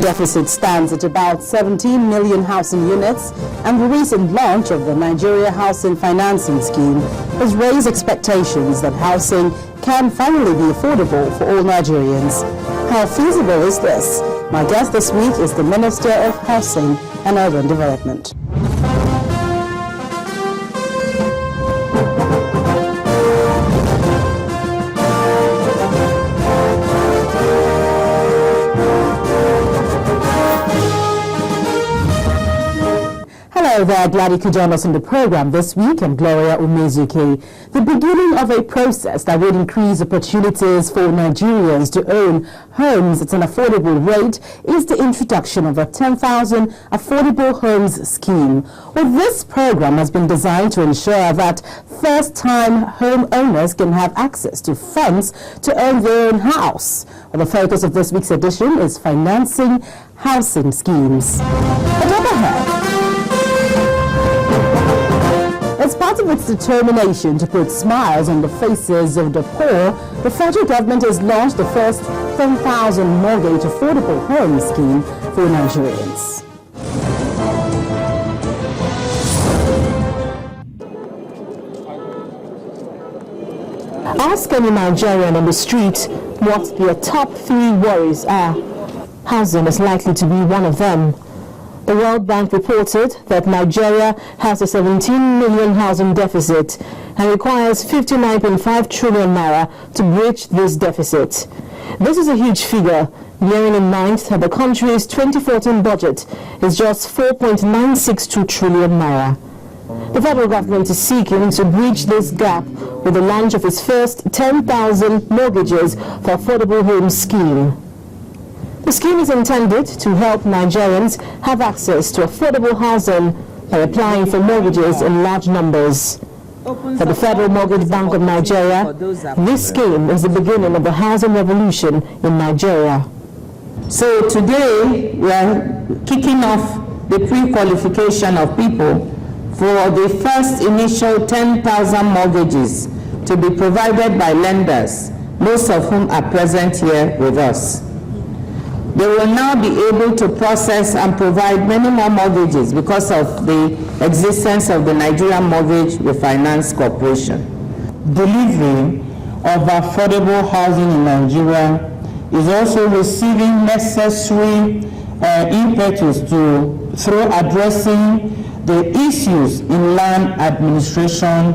Deficit stands at about 17 million housing units, and the recent launch of the Nigeria Housing Financing Scheme has raised expectations that housing can finally be affordable for all Nigerians. How feasible is this? My guest this week is the Minister of Housing and Urban Development. Hello there, glad you could join us on the program this week. I'm Gloria Umezuke. The beginning of a process that would increase opportunities for Nigerians to own homes at an affordable rate is the introduction of a 10,000 Affordable Homes Scheme. Well, this program has been designed to ensure that first-time homeowners can have access to funds to own their own house. Well, the focus of this week's edition is financing housing schemes. But up ahead, as part of its determination to put smiles on the faces of the poor, the federal government has launched the first 10,000 mortgage affordable home scheme for Nigerians. Ask any Nigerian on the street what their top 3 worries are. Housing is likely to be one of them. The World Bank reported that Nigeria has a 17 million housing deficit and requires 59.5 trillion naira to bridge this deficit. This is a huge figure, bearing in mind that the country's 2014 budget is just 4.962 trillion naira. The federal government is seeking to bridge this gap with the launch of its first 10,000 mortgages for affordable homes scheme. The scheme is intended to help Nigerians have access to affordable housing by applying for mortgages in large numbers. For the Federal Mortgage Bank of Nigeria, this scheme is the beginning of the housing revolution in Nigeria. So today we are kicking off the pre-qualification of people for the first initial 10,000 mortgages to be provided by lenders, most of whom are present here with us. They will now be able to process and provide many more mortgages because of the existence of the Nigerian Mortgage Refinance Corporation. Delivery of affordable housing in Nigeria is also receiving necessary impetus through addressing the issues in land administration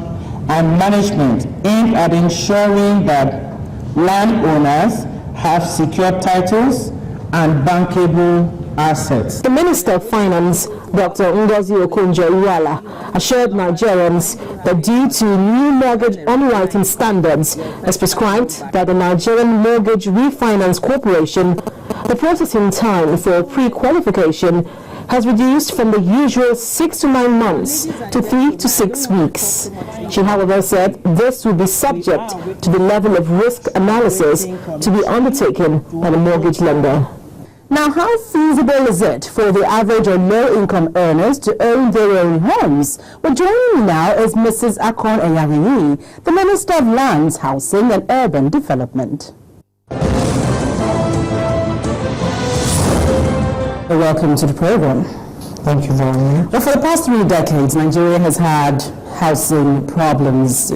and management aimed at ensuring that landowners have secure titles and bankable assets. The Minister of Finance, Dr. Ngozi Okonjo-Iweala, assured Nigerians that due to new mortgage underwriting standards as prescribed by the Nigerian Mortgage Refinance Corporation, the processing time for pre-qualification has reduced from the usual 6 to 9 months to 3 to 6 weeks. She, however, said this will be subject to the level of risk analysis to be undertaken by the mortgage lender. Now, how feasible is it for the average or low-income earners to own their own homes? Well, joining me now is Mrs. Akon Eyarini, the Minister of Lands, Housing and Urban Development. Welcome to the program. Thank you very much. Well, for the past 3 decades, Nigeria has had housing problems,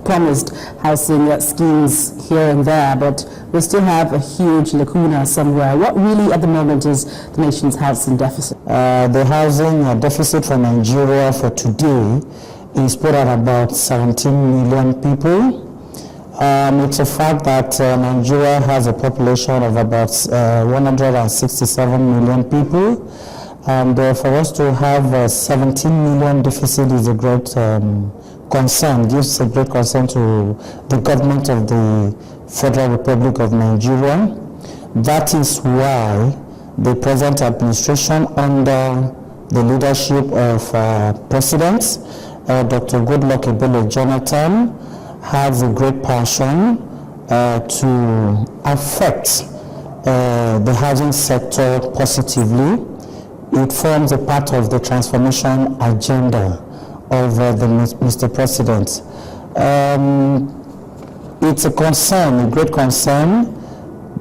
promised housing schemes here and there, but we still have a huge lacuna somewhere. What really at the moment is the nation's housing deficit? The housing deficit for Nigeria for today is put at about 17 million people. It's a fact that Nigeria has a population of about 167 million people. And for us to have 17 million deficit is a great concern, gives a great concern to the government of the Federal Republic of Nigeria. That is why the present administration, under the leadership of President Dr. Goodluck Ebele Jonathan, has a great passion to affect the housing sector positively. It forms a part of the transformation agenda of Mr. President. It's a concern, a great concern,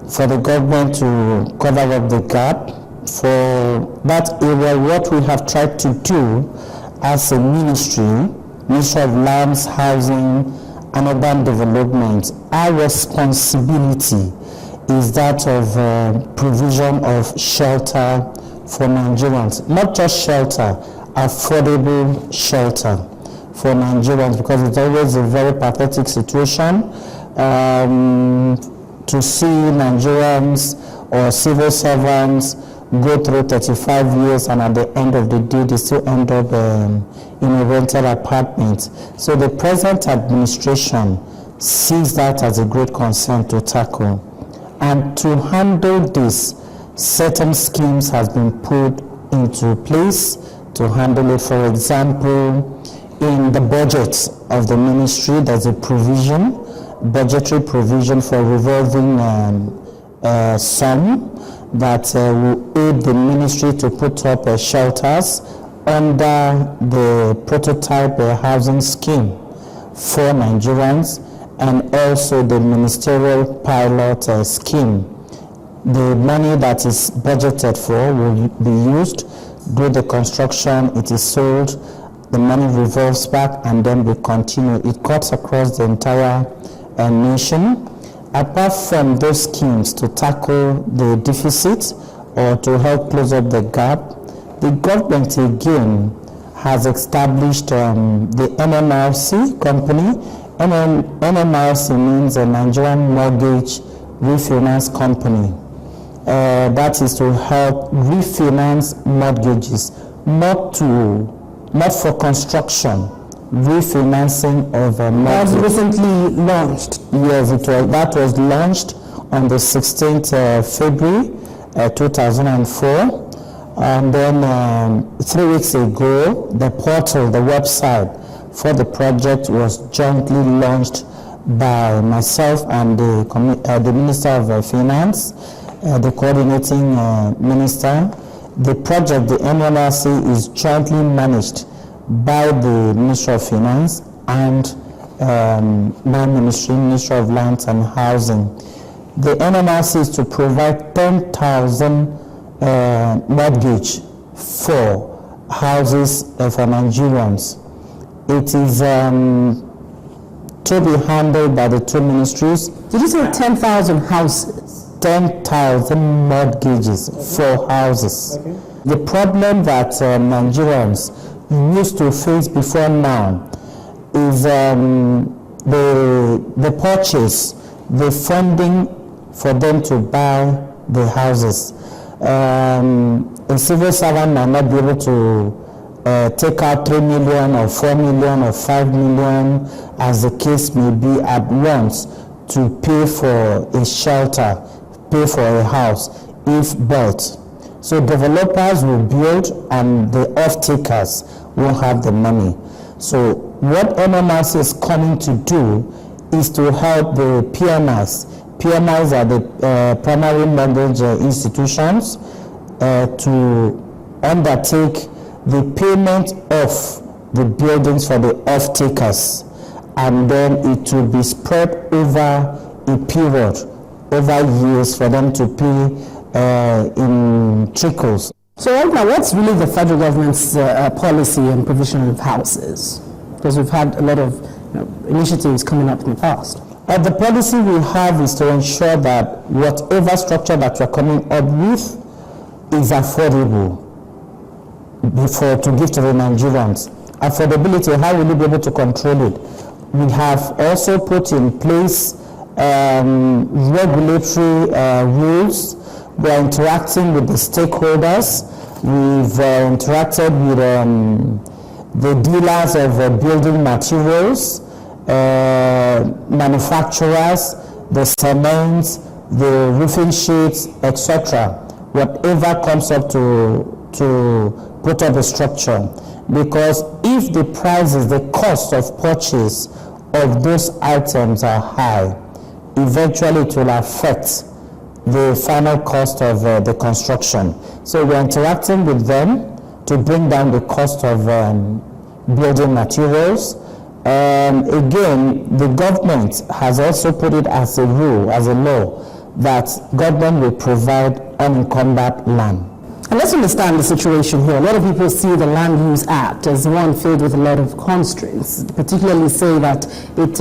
for the government to cover up the gap. For that area, what we have tried to do as a ministry of Lands, Housing and Urban Development, our responsibility is that of provision of shelter for Nigerians. Not just shelter, affordable shelter for Nigerians, because it's always a very pathetic situation to see Nigerians or civil servants go through 35 years and at the end of the day they still end up in a rented apartment. So the present administration sees that as a great concern to tackle. And to handle this, certain schemes has been put into place to handle it. For example, in the budget of the ministry, there's a provision, budgetary provision for revolving sum that will aid the ministry to put up shelters under the prototype housing scheme for Nigerians, and also the ministerial pilot scheme. The money that is budgeted for will be used, do the construction, it is sold, the money revolves back, and then we continue. It cuts across the entire nation. Apart from those schemes to tackle the deficit or to help close up the gap, the government again has established the NMRC company. NMRC means a Nigerian Mortgage Refinance Company. That is to help refinance mortgages, not for construction, refinancing of a mortgage. That was recently launched. Yes, that was launched on the 16th February 2004. And then 3 weeks ago, the portal, the website for the project was jointly launched by myself and the Minister of Finance, the coordinating minister. The project, the NMRC, is jointly managed by the Ministry of Finance and my ministry, Ministry of Lands and Housing. The NMRC is to provide 10,000 mortgage for houses for Nigerians. It is to be handled by the two ministries. Did you say 10,000 houses? 10,000 mortgages for houses. Okay. The problem that Nigerians used to face before now is the purchase, the funding for them to buy the houses. A civil servant might not be able to take out 3 million or 4 million or 5 million, as the case may be, at once to pay for a shelter, pay for a house if built. So developers will build and the off-takers will have the money. So what NMRC is coming to do is to help the PMIs. PMIs are the primary mortgage institutions to undertake the payment of the buildings for the off-takers, and then it will be spread over a period, over years, for them to pay in trickles. So right now, what's really the federal government's policy and provision of houses? Because we've had a lot of initiatives coming up in the past. The policy we have is to ensure that whatever structure that we're coming up with is affordable to give to the Nigerians. Affordability, how will you be able to control it? We have also put in place regulatory rules. We are interacting with the stakeholders. We've interacted with the dealers of building materials, manufacturers, the cements, the roofing sheets, etc. Whatever comes up to put up a structure. Because if the prices, the cost of purchase of those items are high, eventually it will affect the final cost of the construction. So we're interacting with them to bring down the cost of building materials. Again, the government has also put it as a rule, as a law, that government will provide unencumbered land. And let's understand the situation here. A lot of people see the Land Use Act as one filled with a lot of constraints, particularly say that it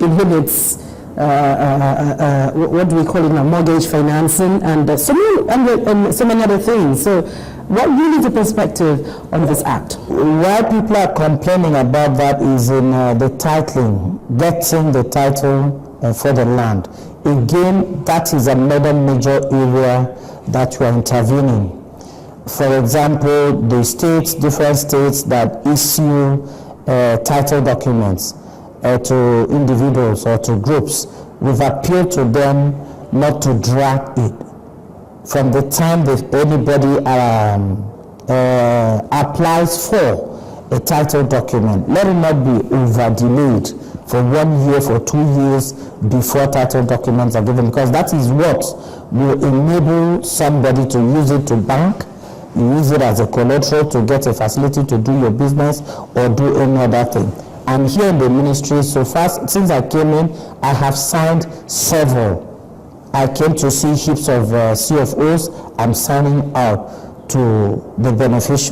inhibits, what do we call it now, mortgage financing and so many other things. So what really is the perspective on this act? Why people are complaining about that is in the titling, getting the title for the land. Again, that is another major area that we are intervening. For example, the states, different states that issue title documents to individuals or to groups, we've appealed to them not to drag it. From the time that anybody applies for a title document, let it not be over-delayed for 1 year, for 2 years before title documents are given, because that is what will enable somebody to use it to bank, use it as a collateral to get a facility to do your business or do any other thing. And here in the ministry, so far since I came in, I have signed several. I came to see heaps of CFOs. I'm signing out to the beneficiaries.